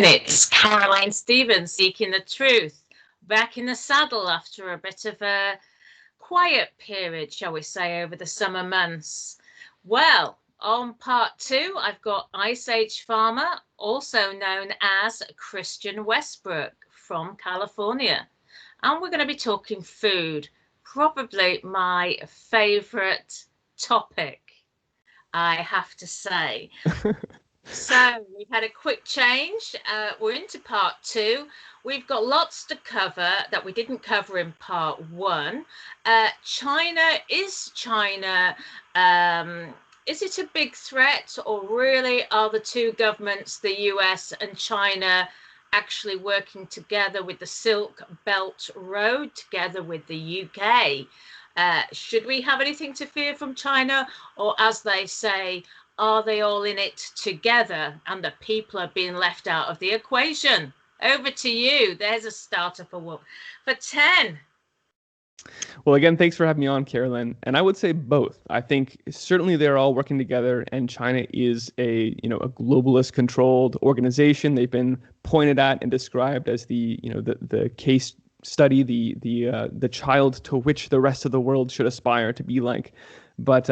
It's Caroline Stevens seeking the truth, back in the saddle after a bit of a quiet period, shall we say, over the summer months. Well, on part two, I've got Ice Age Farmer, also known as Christian Westbrook from California. And we're going to be talking food, probably my favorite topic, I have to say. So we've had a quick change. We're into part two. We've got lots to cover that we didn't cover in part one. China, is China, is it a big threat, or really are the two governments, the US and China, actually working together with the Silk Belt Road, together with the UK? Should we have anything to fear from China, or as they say, are they all in it together and the people are being left out of the equation? Over to you. There's a starter for 10. Well, again, thanks for having me on, Carolyn. And I would say both. I think certainly they're all working together, and China is a globalist controlled organization. They've been pointed at and described as the case study, the child to which the rest of the world should aspire to be like. But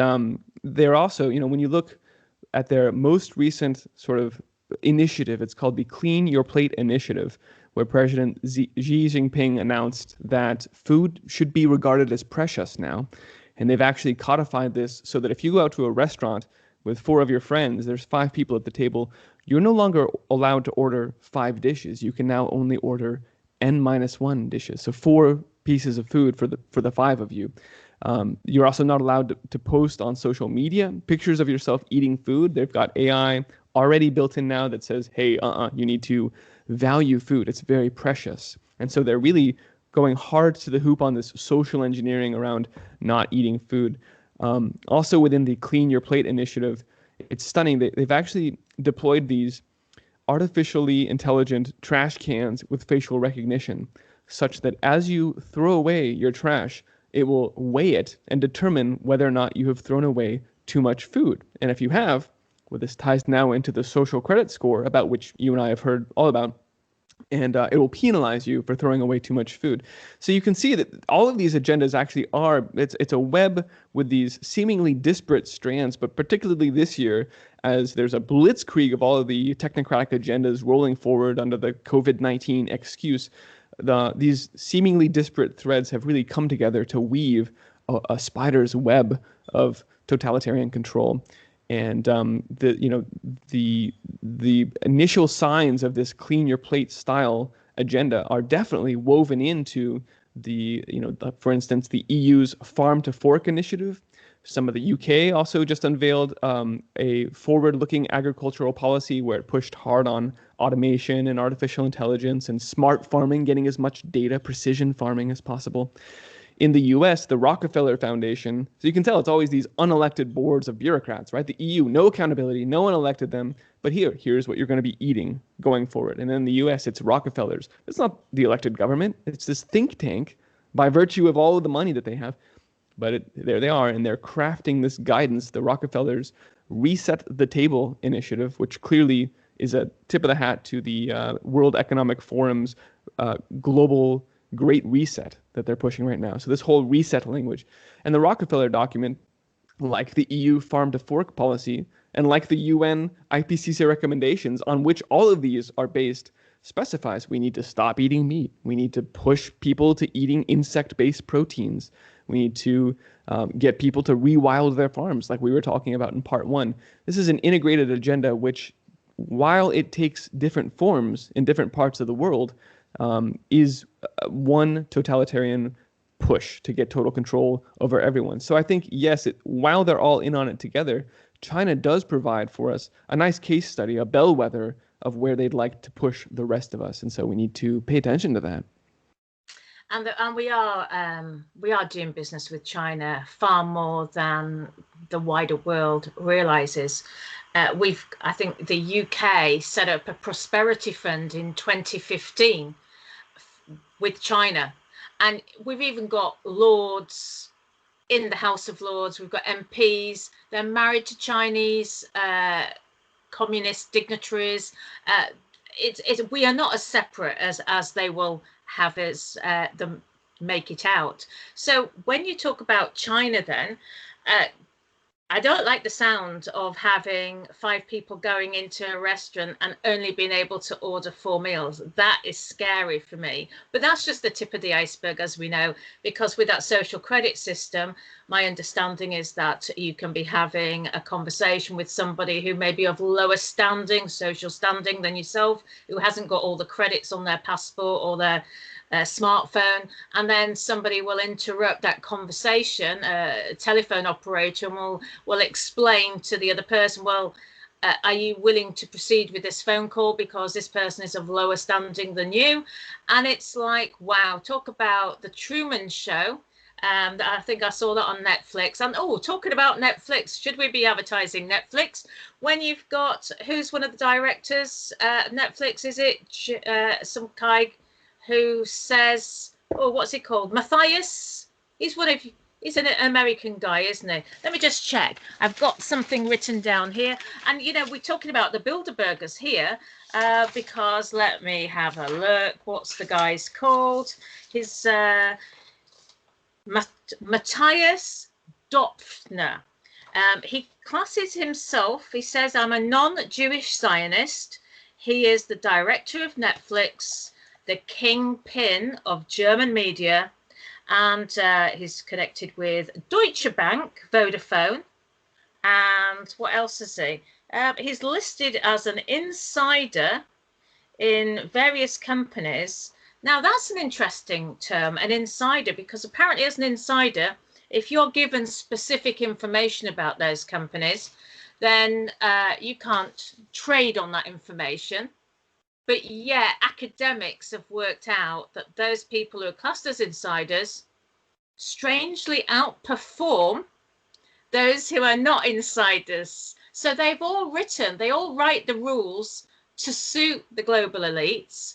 they're also, when you look at their most recent sort of initiative, it's called the Clean Your Plate Initiative, where President Xi Jinping announced that food should be regarded as precious now. And they've actually codified this so that if you go out to a restaurant with 4 of your friends, there's 5 people at the table, you're no longer allowed to order 5 dishes. You can now only order N-1 dishes. So 4 pieces of food for the 5 of you. You're also not allowed to post on social media pictures of yourself eating food. They've got AI already built in now that says, hey, you need to value food. It's very precious. And so they're really going hard to the hoop on this social engineering around not eating food. Also within the Clean Your Plate initiative, it's stunning. They've actually deployed these artificially intelligent trash cans with facial recognition, such that as you throw away your trash, it will weigh it and determine whether or not you have thrown away too much food. And if you have, well, this ties now into the social credit score, about which you and I have heard all about, and it will penalize you for throwing away too much food. So you can see that all of these agendas actually are, it's a web with these seemingly disparate strands, but particularly this year, as there's a blitzkrieg of all of the technocratic agendas rolling forward under the COVID-19 excuse, these seemingly disparate threads have really come together to weave a spider's web of totalitarian control. And the initial signs of this Clean Your Plate style agenda are definitely woven into for instance, the EU's Farm to Fork initiative. Some of the UK also just unveiled a forward-looking agricultural policy where it pushed hard on automation and artificial intelligence and smart farming, getting as much data, precision farming as possible. In the US, the Rockefeller Foundation, so you can tell it's always these unelected boards of bureaucrats, right? The EU, no accountability, no one elected them, but here's what you're going to be eating going forward. And then the US, it's Rockefellers. It's not the elected government. It's this think tank by virtue of all of the money that they have. But there they are, and they're crafting this guidance, the Rockefellers Reset the Table initiative, which clearly is a tip of the hat to the World Economic Forum's global Great Reset that they're pushing right now. So this whole reset language. And the Rockefeller document, like the EU Farm to Fork policy, and like the UN IPCC recommendations on which all of these are based, specifies we need to stop eating meat. We need to push people to eating insect-based proteins. We need to get people to rewild their farms, like we were talking about in part one. This is an integrated agenda which, while it takes different forms in different parts of the world, is one totalitarian push to get total control over everyone. So I think, yes, while they're all in on it together, China does provide for us a nice case study, a bellwether of where they'd like to push the rest of us. And so we need to pay attention to that. And we are doing business with China far more than the wider world realizes. I think the UK set up a prosperity fund in 2015 with China, and we've even got lords in the House of Lords. We've got MPs. They're married to Chinese communist dignitaries. we are not as separate as they will have as them make it out. So when you talk about China, then I don't like the sound of having 5 people going into a restaurant and only being able to order 4 meals. That is scary for me. But that's just the tip of the iceberg, as we know, because with that social credit system, my understanding is that you can be having a conversation with somebody who may be of lower standing, social standing than yourself, who hasn't got all the credits on their passport or their smartphone, and then somebody will interrupt that conversation, a telephone operator, and will explain to the other person, well, are you willing to proceed with this phone call because this person is of lower standing than you? And it's like, wow, talk about the Truman Show. I think I saw that on Netflix. And talking about Netflix, should we be advertising Netflix when you've got, who's one of the directors at Netflix? Is it some guy who says, what's he called? Matthias? He's an American guy, isn't he? Let me just check. I've got something written down here. And, we're talking about the Bilderbergers here because let me have a look. What's the guy's called? His Matthias Dopfner. He classes himself, he says, I'm a non-Jewish Zionist. He is the director of Netflix, the kingpin of German media, and he's connected with Deutsche Bank, Vodafone, and what else is he? He's listed as an insider in various companies. Now, that's an interesting term, an insider, because apparently as an insider, if you're given specific information about those companies, then you can't trade on that information. But yeah, academics have worked out that those people who are classed as insiders strangely outperform those who are not insiders. So they all write the rules to suit the global elites.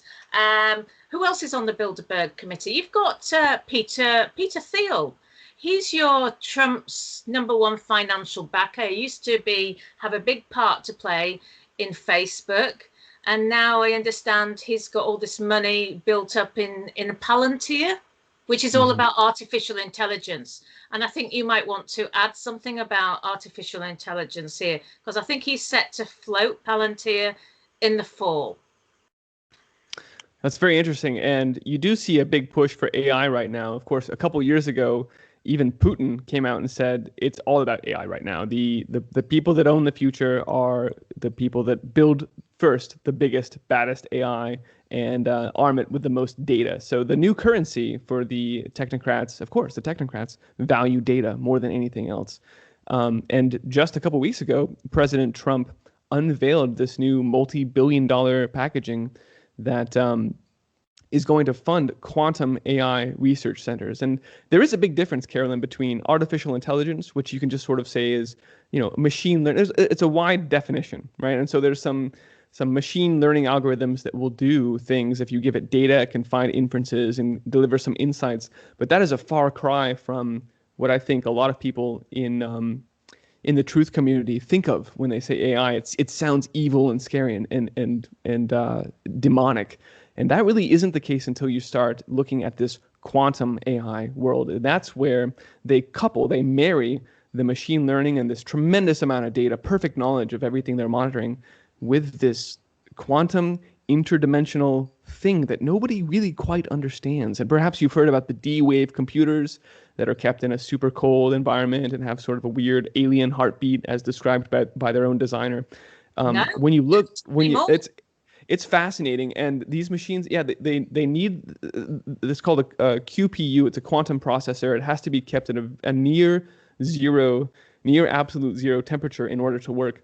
Who else is on the Bilderberg committee? You've got Peter Thiel. He's your Trump's #1 financial backer. He used to have a big part to play in Facebook. And now I understand he's got all this money built up in Palantir, which is all about artificial intelligence. And I think you might want to add something about artificial intelligence here, because I think he's set to float Palantir in the fall. That's very interesting. And you do see a big push for AI right now. Of course, a couple of years ago, even Putin came out and said it's all about AI right now. The people that own the future are the people that build first the biggest, baddest AI and arm it with the most data. So the new currency for the technocrats, of course, the technocrats value data more than anything else. And just a couple of weeks ago, President Trump unveiled this new multi-billion-dollar packaging that is going to fund quantum AI research centers. And there is a big difference, Carolyn, between artificial intelligence, which you can just sort of say is, machine learning. It's a wide definition, right? And so there's some machine learning algorithms that will do things. If you give it data, it can find inferences and deliver some insights. But that is a far cry from what I think a lot of people in the truth community think of when they say AI. It sounds evil and scary and demonic. And that really isn't the case until you start looking at this quantum AI world. That's where they marry the machine learning and this tremendous amount of data, perfect knowledge of everything they're monitoring, with this quantum interdimensional thing that nobody really quite understands. And perhaps you've heard about the D-Wave computers that are kept in a super cold environment and have sort of a weird alien heartbeat as described by their own designer. When you look, it's fascinating. And these machines, they need this called a QPU. It's a quantum processor. It has to be kept at a near absolute zero temperature in order to work.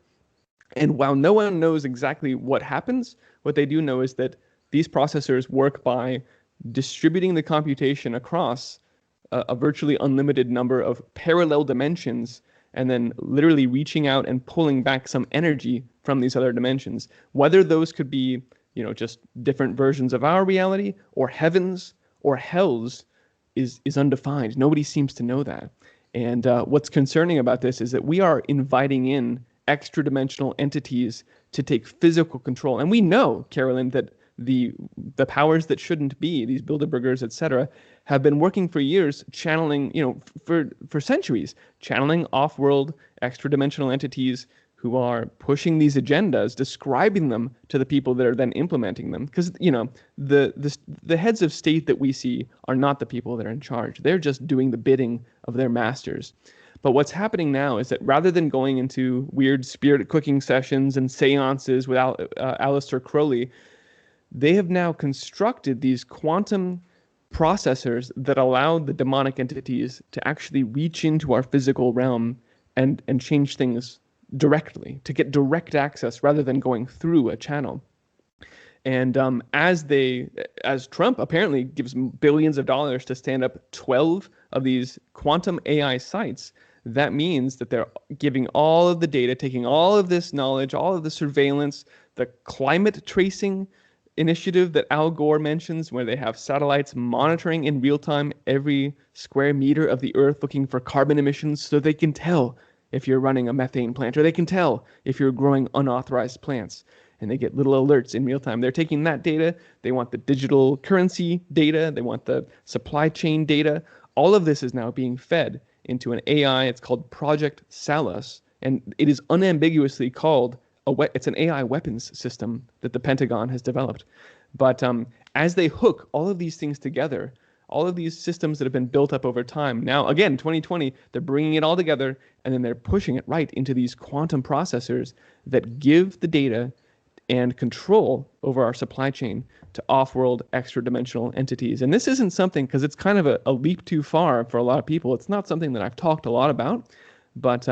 And while no one knows exactly what happens, what they do know is that these processors work by distributing the computation across a virtually unlimited number of parallel dimensions, and then literally reaching out and pulling back some energy from these other dimensions. Whether those could be, just different versions of our reality, or heavens or hells, is undefined. Nobody seems to know that. And what's concerning about this is that we are inviting in extra dimensional entities to take physical control. And we know, Carolyn, that the powers that shouldn't be, these Bilderbergers, etc., have been working for years, channeling, for centuries, channeling off-world extra-dimensional entities who are pushing these agendas, describing them to the people that are then implementing them. Because, the heads of state that we see are not the people that are in charge. They're just doing the bidding of their masters. But what's happening now is that rather than going into weird spirit cooking sessions and seances with Aleister Crowley, they have now constructed these quantum processors that allow the demonic entities to actually reach into our physical realm and change things directly, to get direct access rather than going through a channel. And as Trump apparently gives billions of dollars to stand up 12 of these quantum AI sites, that means that they're giving all of the data, taking all of this knowledge, all of the surveillance, the climate tracing initiative that Al Gore mentions, where they have satellites monitoring in real time every square meter of the Earth, looking for carbon emissions so they can tell if you're running a methane plant, or they can tell if you're growing unauthorized plants. And they get little alerts in real time. They're taking that data. They want the digital currency data. They want the supply chain data. All of this is now being fed into an AI. It's called Project Salus, and it is unambiguously called it's an AI weapons system that the Pentagon has developed. But as they hook all of these things together, all of these systems that have been built up over time, now again, 2020, they're bringing it all together, and then they're pushing it right into these quantum processors that give the data and control over our supply chain to off-world extra-dimensional entities. And this isn't something, because it's kind of a leap too far for a lot of people. It's not something that I've talked a lot about, but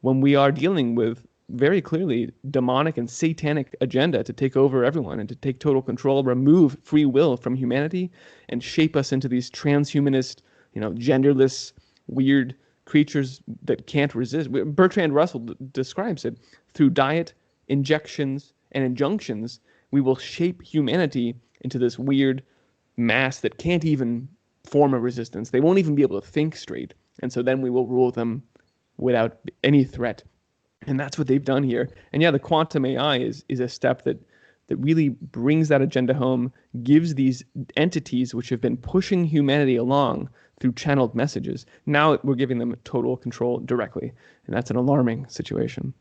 when we are dealing with very clearly demonic and satanic agenda to take over everyone and to take total control, remove free will from humanity, and shape us into these transhumanist, genderless, weird creatures that can't resist. Bertrand Russell describes it through diet, injections, and injunctions. We will shape humanity into this weird mass that can't even form a resistance. They won't even be able to think straight. And so then we will rule them without any threat. And that's what they've done here. And yeah, the quantum AI is a step that really brings that agenda home, gives these entities which have been pushing humanity along through channeled messages. Now we're giving them total control directly. And that's an alarming situation.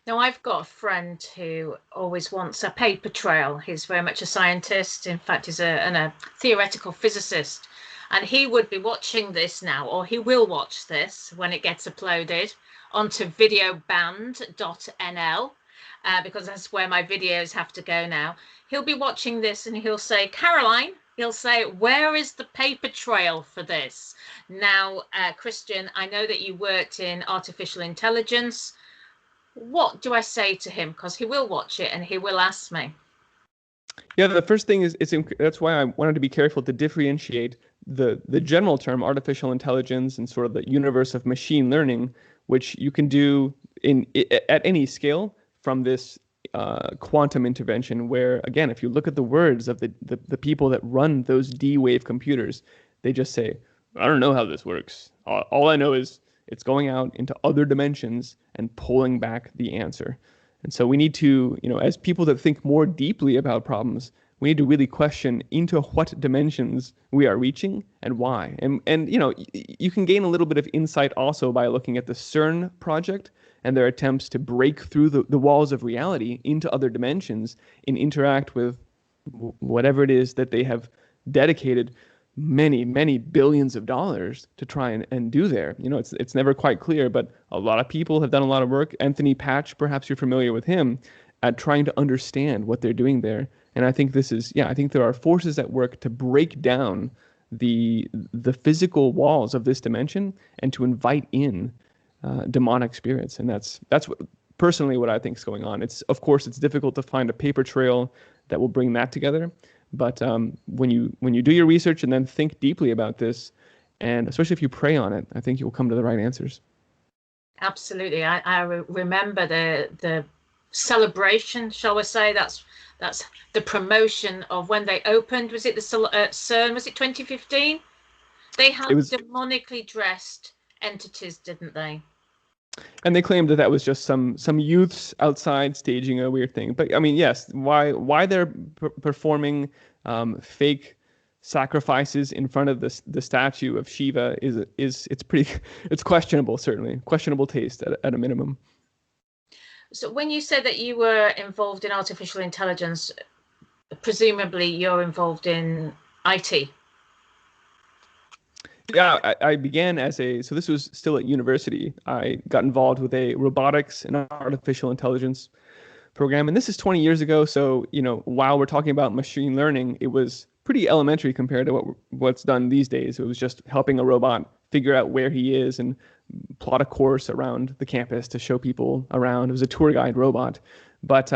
Now, I've got a friend who always wants a paper trail. He's very much a scientist. In fact, he's a theoretical physicist. And he would be watching this now, or he will watch this when it gets uploaded onto videoband.nl, because that's where my videos have to go now. He'll be watching this and he'll say, Caroline, he'll say, where is the paper trail for this? Now, Christian, I know that you worked in artificial intelligence. What do I say to him? Because he will watch it and he will ask me. Yeah, the first thing is that's why I wanted to be careful to differentiate the general term artificial intelligence and sort of the universe of machine learning, which you can do at any scale from this quantum intervention, where again, if you look at the words of the people that run those D-wave computers, they just say, I don't know how this works. All I know is it's going out into other dimensions and pulling back the answer. And so we need to, as people that think more deeply about problems, we need to really question into what dimensions we are reaching and why. And you can gain a little bit of insight also by looking at the CERN project and their attempts to break through the walls of reality into other dimensions and interact with whatever it is that they have dedicated many, many billions of dollars to try and do there. It's never quite clear, but a lot of people have done a lot of work. Anthony Patch, perhaps you're familiar with him, at trying to understand what they're doing there. And I think I think there are forces at work to break down the physical walls of this dimension and to invite in demonic spirits. And that's personally what I think is going on. Of course, it's difficult to find a paper trail that will bring that together. But when you do your research and then think deeply about this, and especially if you pray on it, I think you'll come to the right answers. Absolutely. I remember the celebration, shall we say, that's the promotion of when they opened. Was it the CERN? Was it 2015? They had demonically dressed entities, didn't they? And they claimed that that was just some youths outside staging a weird thing. But I mean, yes, why they're performing fake sacrifices in front of the statue of Shiva is it's pretty it's questionable, certainly questionable taste at a minimum. So when you said that you were involved in artificial intelligence, presumably you're involved in IT. Yeah, I began so this was still at university. I got involved with a robotics and artificial intelligence program, and this is 20 years ago. So, while we're talking about machine learning, it was pretty elementary compared to what's done these days. It was just helping a robot figure out where he is and plot a course around the campus to show people around. It was a tour guide robot. But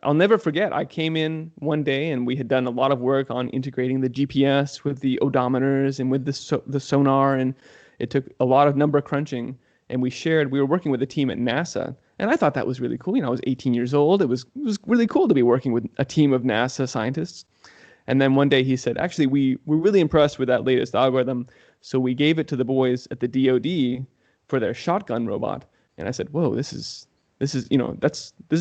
I'll never forget, I came in one day and we had done a lot of work on integrating the GPS with the odometers and with the sonar, and it took a lot of number crunching. And we were working with a team at NASA, and I thought that was really cool. I was 18 years old. It was really cool to be working with a team of NASA scientists. And then one day he said, actually, we're really impressed with that latest algorithm. So we gave it to the boys at the DoD for their shotgun robot. And I said, whoa, this is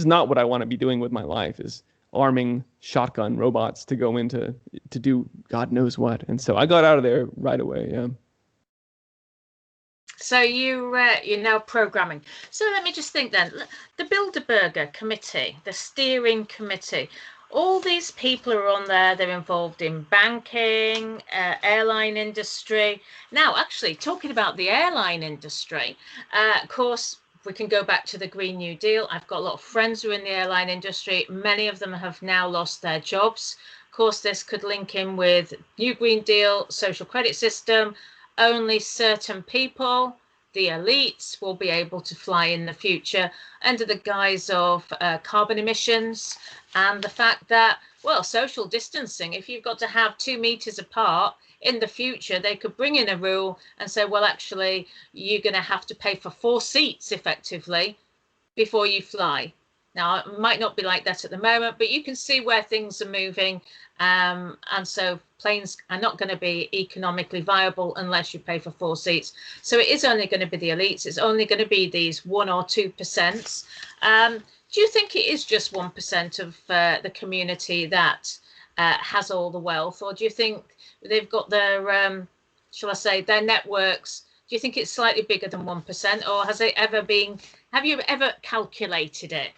not what I want to be doing with my life, is arming shotgun robots to go into to do God knows what. And so I got out of there right away. Yeah. So you're now programming. So let me just think then. The Bilderberger Committee, the steering committee, all these people are on there. They're involved in banking, airline industry. Now, actually, talking about the airline industry, of course, we can go back to the Green New Deal. I've got a lot of friends who are in the airline industry. Many of them have now lost their jobs. Of course, this could link in with New Green Deal, social credit system. Only certain people, the elites, will be able to fly in the future under the guise of carbon emissions and the fact that, well, social distancing, if you've got to have 2 meters apart, in the future, they could bring in a rule and say, well, actually, you're going to have to pay for 4 seats effectively before you fly. Now, it might not be like that at the moment, but you can see where things are moving. And so planes are not going to be economically viable unless you pay for 4 seats. So it is only going to be the elites. It's only going to be these 1 or 2%. Do you think it is just 1% of the community that has all the wealth? Or do you think they've got their, shall I say, their networks? Do you think it's slightly bigger than 1%? Or have you ever calculated it?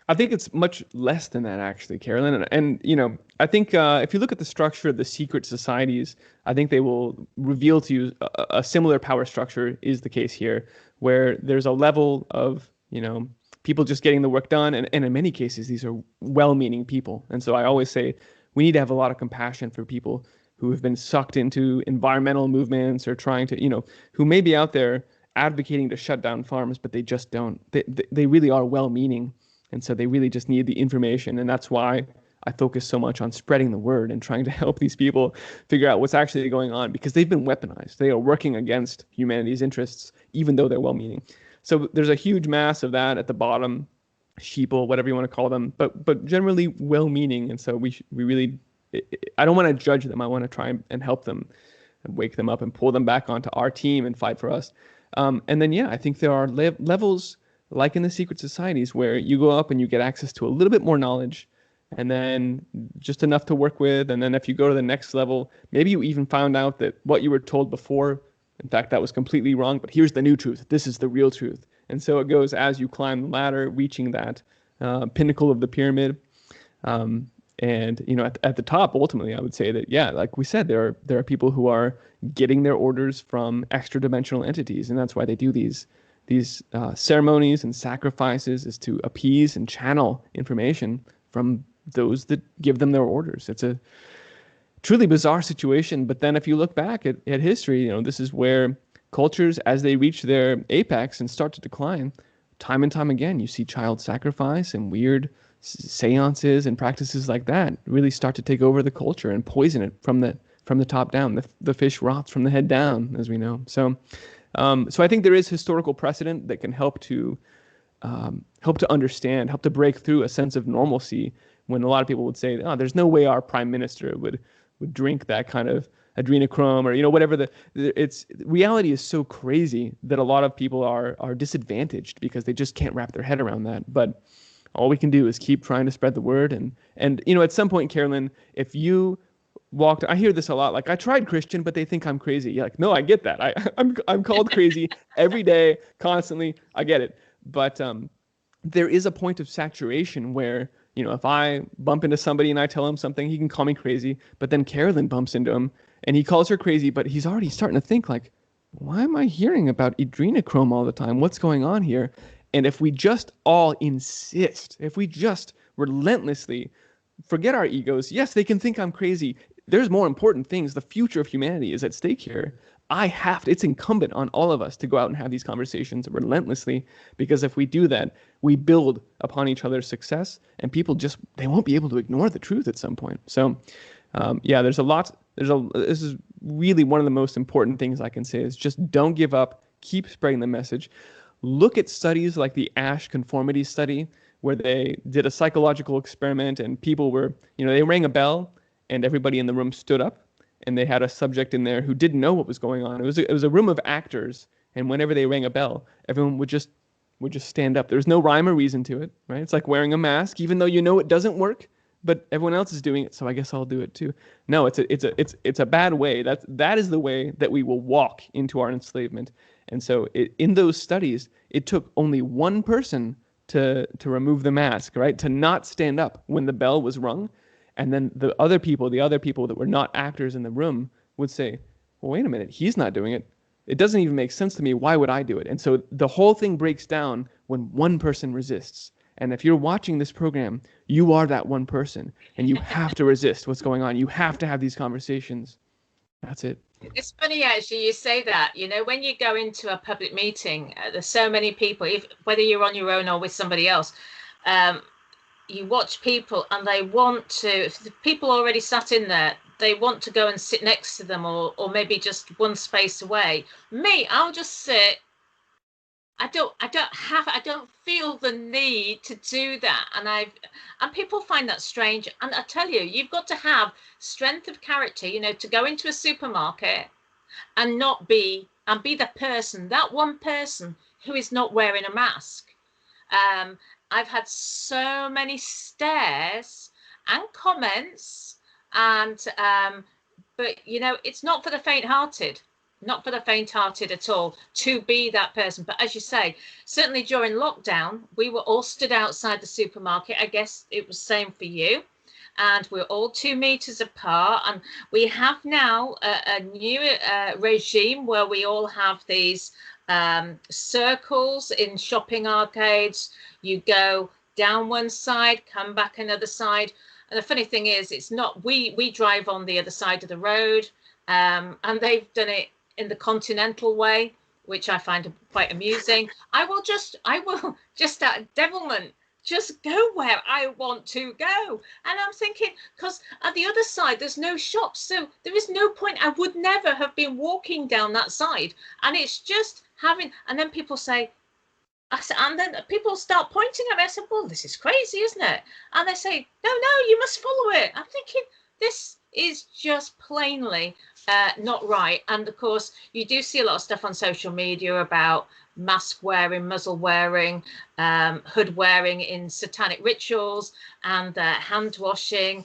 I think it's much less than that, actually, Carolyn. And I think if you look at the structure of the secret societies, I think they will reveal to you a similar power structure is the case here, where there's a level of, people just getting the work done. And in many cases, these are well-meaning people. And so I always say we need to have a lot of compassion for people who have been sucked into environmental movements or trying to, who may be out there advocating to shut down farms, but they just don't. They really are well-meaning. And so they really just need the information. And that's why I focus so much on spreading the word and trying to help these people figure out what's actually going on, because they've been weaponized. They are working against humanity's interests, even though they're well-meaning. So there's a huge mass of that at the bottom, sheeple, whatever you want to call them, but generally well-meaning. And so we really, I don't want to judge them. I want to try and help them and wake them up and pull them back onto our team and fight for us. And then, I think there are levels, like in the secret societies, where you go up and you get access to a little bit more knowledge, and then just enough to work with. And then if you go to the next level, maybe you even found out that what you were told before, in fact, that was completely wrong, but here's the new truth. This is the real truth. And so it goes as you climb the ladder, reaching that pinnacle of the pyramid. And, at the top, ultimately, I would say that, like we said, there are people who are getting their orders from extra dimensional entities. And that's why they do these ceremonies and sacrifices, is to appease and channel information from those that give them their orders. It's a truly bizarre situation. But then if you look back at history, this is where cultures, as they reach their apex and start to decline, time and time again, you see child sacrifice and weird seances and practices like that really start to take over the culture and poison it from the top down. The fish rots from the head down, as we know. So I think there is historical precedent that can help to understand, help to break through a sense of normalcy, when a lot of people would say, oh, there's no way our prime minister would drink that kind of adrenochrome or, whatever it's reality is so crazy that a lot of people are disadvantaged because they just can't wrap their head around that. But all we can do is keep trying to spread the word. And at some point, Carolyn, if you I hear this a lot, like, I tried Christian, but they think I'm crazy. You're like, no, I get that. I'm called crazy every day, constantly. I get it. But there is a point of saturation where, if I bump into somebody and I tell him something, he can call me crazy. But then Carolyn bumps into him and he calls her crazy, but he's already starting to think like, why am I hearing about adrenochrome all the time? What's going on here? And if we just all insist, if we just relentlessly forget our egos, yes, they can think I'm crazy. There's more important things. The future of humanity is at stake here. It's incumbent on all of us to go out and have these conversations relentlessly, because if we do that, we build upon each other's success, and people they won't be able to ignore the truth at some point. So, there's a lot. This is really one of the most important things I can say is just don't give up. Keep spreading the message. Look at studies like the Ash conformity study, where they did a psychological experiment and people were, they rang a bell and everybody in the room stood up, and they had a subject in there who didn't know what was going on. It was a room of actors, and whenever they rang a bell, everyone would just stand up. There's no rhyme or reason to it, right? It's like wearing a mask, even though it doesn't work, but everyone else is doing it, so I guess I'll do it too. No, it's a bad way. That is the way that we will walk into our enslavement. And so in those studies, it took only one person to remove the mask, right? To not stand up when the bell was rung. And then the other people that were not actors in the room would say, well, wait a minute, he's not doing it. It doesn't even make sense to me. Why would I do it? And so the whole thing breaks down when one person resists. And if you're watching this program, you are that one person, and you have to resist what's going on. You have to have these conversations. That's it. It's funny, actually, you say that. When you go into a public meeting, there's so many people, whether you're on your own or with somebody else, you watch people and they want to, if the people already sat in there, they want to go and sit next to them or maybe just one space away. Me, I'll just sit. I don't feel the need to do that. And people find that strange. And I tell you, you've got to have strength of character, to go into a supermarket and be the person, that one person who is not wearing a mask. I've had so many stares and comments, and but it's not for the faint-hearted. Not for the faint-hearted at all to be that person. But as you say, certainly during lockdown, we were all stood outside the supermarket. I guess it was the same for you. And we're all 2 meters apart. And we have now a new regime where we all have these circles in shopping arcades. You go down one side, come back another side. And the funny thing is, it's not, we drive on the other side of the road, and they've done it in the continental way, which I find quite amusing. I will just out of devilment, just go where I want to go. And I'm thinking, because at the other side, there's no shops. So there is no point. I would never have been walking down that side. And it's just and then people say, and then people start pointing at me. I said, well, this is crazy, isn't it? And they say, no, you must follow it. I'm thinking, this is just plainly not right. And of course, you do see a lot of stuff on social media about mask wearing, muzzle wearing, hood wearing in satanic rituals, and hand washing.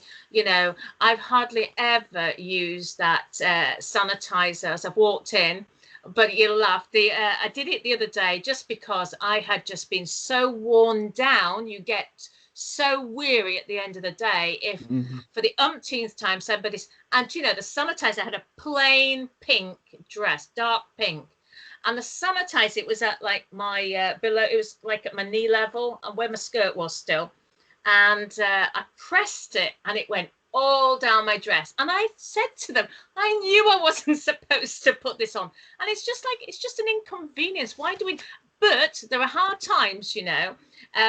I've hardly ever used that sanitizer as I've walked in. But you'll laugh. I did it the other day just because I had just been so worn down. You get so weary at the end of the day if for the umpteenth time somebody's, and the sanitizer had a plain pink dress, dark pink, and the sanitizer, it was at like my below, it was like at my knee level and where my skirt was still, and I pressed it and it went all down my dress. And I said to them, I knew I wasn't supposed to put this on, and it's just an inconvenience. Why do we? But there are hard times,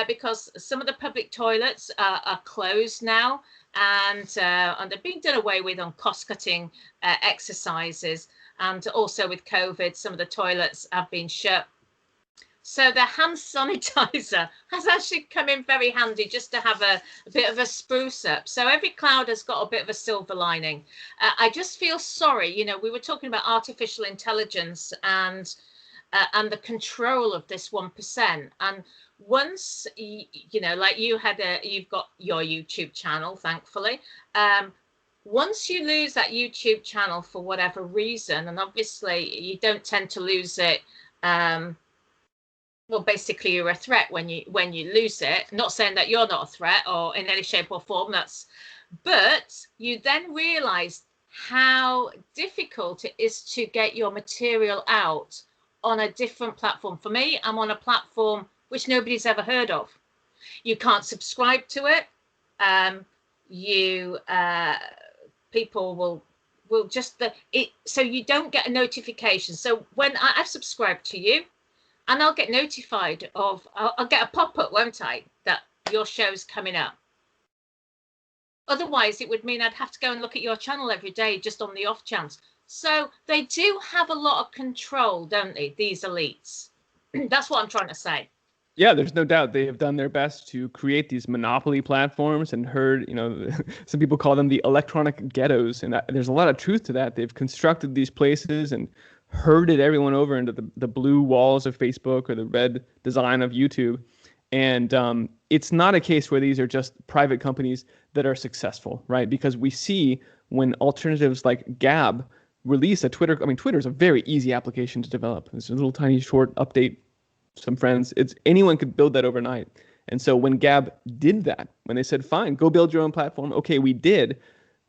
because some of the public toilets are closed now, and they're being done away with on cost-cutting exercises. And also with COVID, some of the toilets have been shut. So the hand sanitizer has actually come in very handy just to have a bit of a spruce up. So every cloud has got a bit of a silver lining. I just feel sorry. You know, we were talking about artificial intelligence and the control of this 1%. And once, you know, like you've got your YouTube channel, thankfully. Once you lose that YouTube channel for whatever reason, and obviously you don't tend to lose it, well, basically you're a threat when you lose it. Not saying that you're not a threat or in any shape or form, but you then realize how difficult it is to get your material out on a different platform. For me, I'm on a platform which nobody's ever heard of. You can't subscribe to it. People will just so you don't get a notification. So when I've subscribed to you, and I'll get notified of, I'll get a pop-up, won't I, that your show's coming up. Otherwise, it would mean I'd have to go and look at your channel every day just on the off chance. So they do have a lot of control, don't they, these elites? That's what I'm trying to say. Yeah, there's no doubt they have done their best to create these monopoly platforms and heard, you know, some people call them the electronic ghettos. And there's a lot of truth to that. They've constructed these places and herded everyone over into the blue walls of Facebook or the red design of YouTube. And it's not a case where these are just private companies that are successful, right? Because we see when alternatives like Gab release a Twitter, I mean, Twitter is a very easy application to develop. It's a little tiny short update, some friends, anyone could build that overnight. And so when Gab did that, when they said, fine, go build your own platform, okay, we did.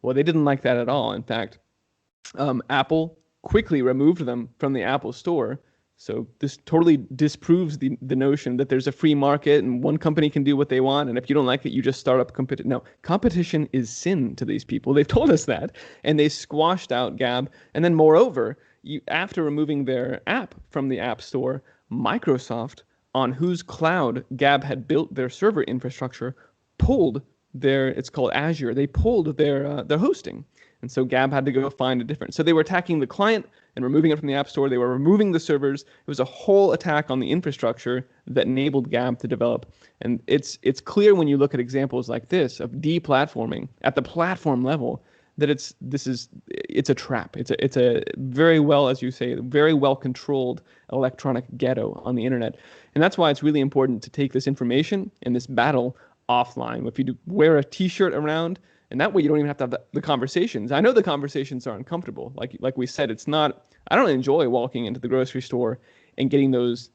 Well, they didn't like that at all. In fact, Apple quickly removed them from the Apple Store. So this totally disproves the notion that there's a free market and one company can do what they want. And if you don't like it, you just start up competition. No, competition is sin to these people. They've told us that. And they squashed out Gab. And then moreover, after removing their app from the App Store, Microsoft, on whose cloud Gab had built their server infrastructure, pulled it's called Azure, they pulled their hosting. And so Gab had to go find a different. So they were attacking the client and removing it from the App Store. They were removing the servers. It was a whole attack on the infrastructure that enabled Gab to develop. And it's clear when you look at examples like this of deplatforming at the platform level that it's a trap. It's a very well, as you say, very well controlled electronic ghetto on the internet. And that's why it's really important to take this information and this battle offline. If you wear a t-shirt around, and that way you don't even have to have the conversations. I know the conversations are uncomfortable. Like we said, it's not, I don't enjoy walking into the grocery store and getting those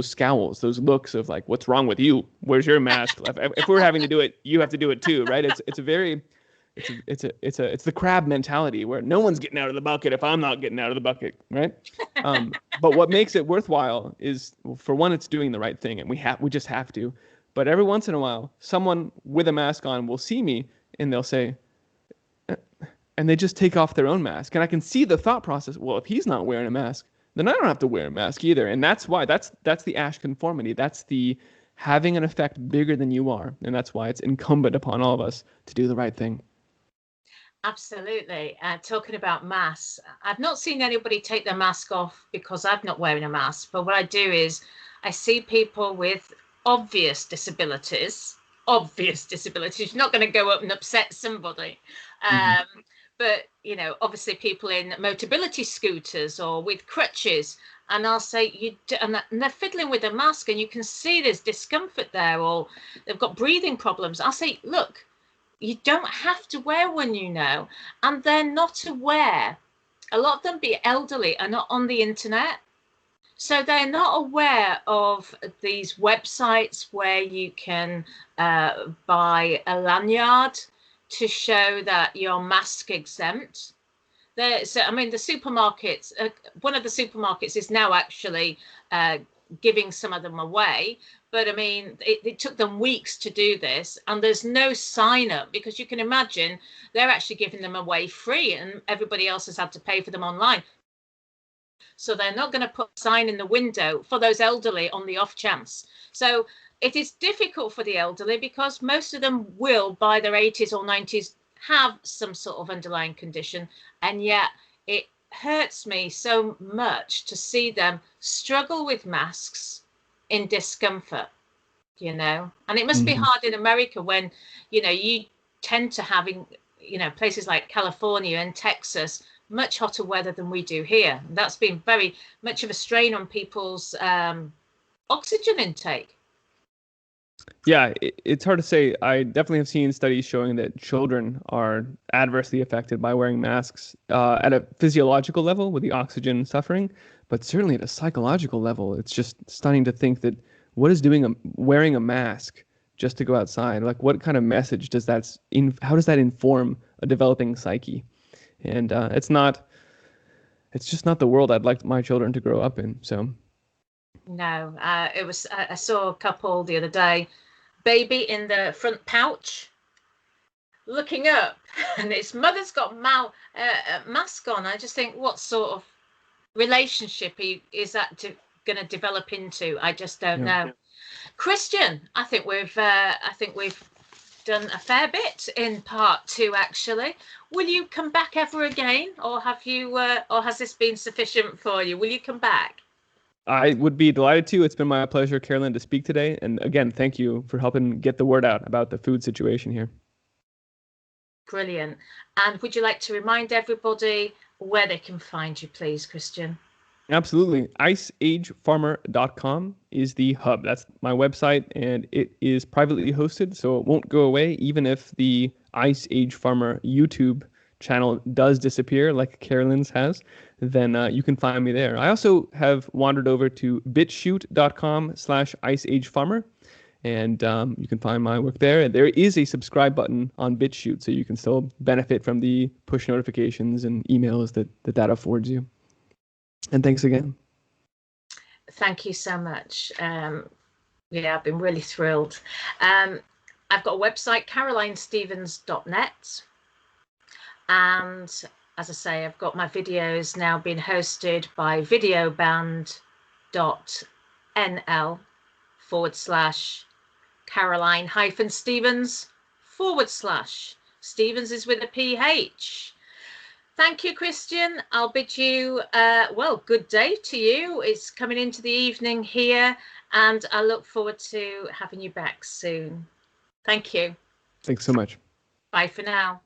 scowls, those looks of like, what's wrong with you? Where's your mask? If we're having to do it, you have to do it too, right? It's the crab mentality where no one's getting out of the bucket if I'm not getting out of the bucket, right? But what makes it worthwhile is, well, for one, it's doing the right thing, and we just have to. But every once in a while, someone with a mask on will see me and they'll say, and they just take off their own mask. And I can see the thought process. Well, if he's not wearing a mask, then I don't have to wear a mask either. And that's why that's the Ash conformity. That's the having an effect bigger than you are. And that's why it's incumbent upon all of us to do the right thing. Absolutely. Talking about masks, I've not seen anybody take their mask off because I'm not wearing a mask. But what I do is I see people with obvious disabilities. You're not going to go up and upset somebody. But, you know, obviously people in mobility scooters or with crutches. And I'll say, and they're fiddling with a mask and you can see there's discomfort there, or they've got breathing problems. I'll say, look, you don't have to wear one, you know, and they're not aware. A lot of them, be elderly, are not on the internet. So they're not aware of these websites where you can buy a lanyard to show that you're mask exempt. So, I mean, the supermarkets, one of the supermarkets is now actually giving some of them away. But I mean, it took them weeks to do this, and there's no sign up because you can imagine they're actually giving them away free and everybody else has had to pay for them online. So they're not going to put a sign in the window for those elderly on the off chance. So it is difficult for the elderly because most of them will, by their 80s or 90s, have some sort of underlying condition. And yet it hurts me so much to see them struggle with masks in discomfort, you know. And it must be hard in America when, you know, you tend to having, you know, places like California and Texas, much hotter weather than we do here. That's been very much of a strain on people's oxygen intake. Yeah, it's hard to say. I definitely have seen studies showing that children are adversely affected by wearing masks at a physiological level with the oxygen suffering, but certainly at a psychological level, it's just stunning to think that what is wearing a mask just to go outside? Like, what kind of message does how does that inform a developing psyche? And it's just not the world I'd like my children to grow up in. So. No, I saw a couple the other day, baby in the front pouch, looking up, and its mother's got a mask on. I just think, what sort of relationship is that going to develop into? I just don't know. Christian, I think we've done a fair bit in part 2. Actually, will you come back ever again, or has this been sufficient for you? Will you come back? I would be delighted to. It's been my pleasure, Carolyn, to speak today. And again, thank you for helping get the word out about the food situation here. Brilliant. And would you like to remind everybody where they can find you, please, Christian? Absolutely. IceAgeFarmer.com is the hub. That's my website, and it is privately hosted, so it won't go away, even if the Ice Age Farmer YouTube channel does disappear, like Carolyn's has, then you can find me there. I also have wandered over to bitshoot.com/iceagefarmer, and you can find my work there. There is a subscribe button on BitChute, so you can still benefit from the push notifications and emails that affords you. And thanks again. Thank you so much. Yeah, I've been really thrilled. I've got a website, carolinestevens.net. And as I say, I've got my videos now being hosted by videoband.nl/Caroline-Stevens/ Stevens is with a PH. Thank you, Christian. I'll bid you, good day to you. It's coming into the evening here, and I look forward to having you back soon. Thank you. Thanks so much. Bye for now.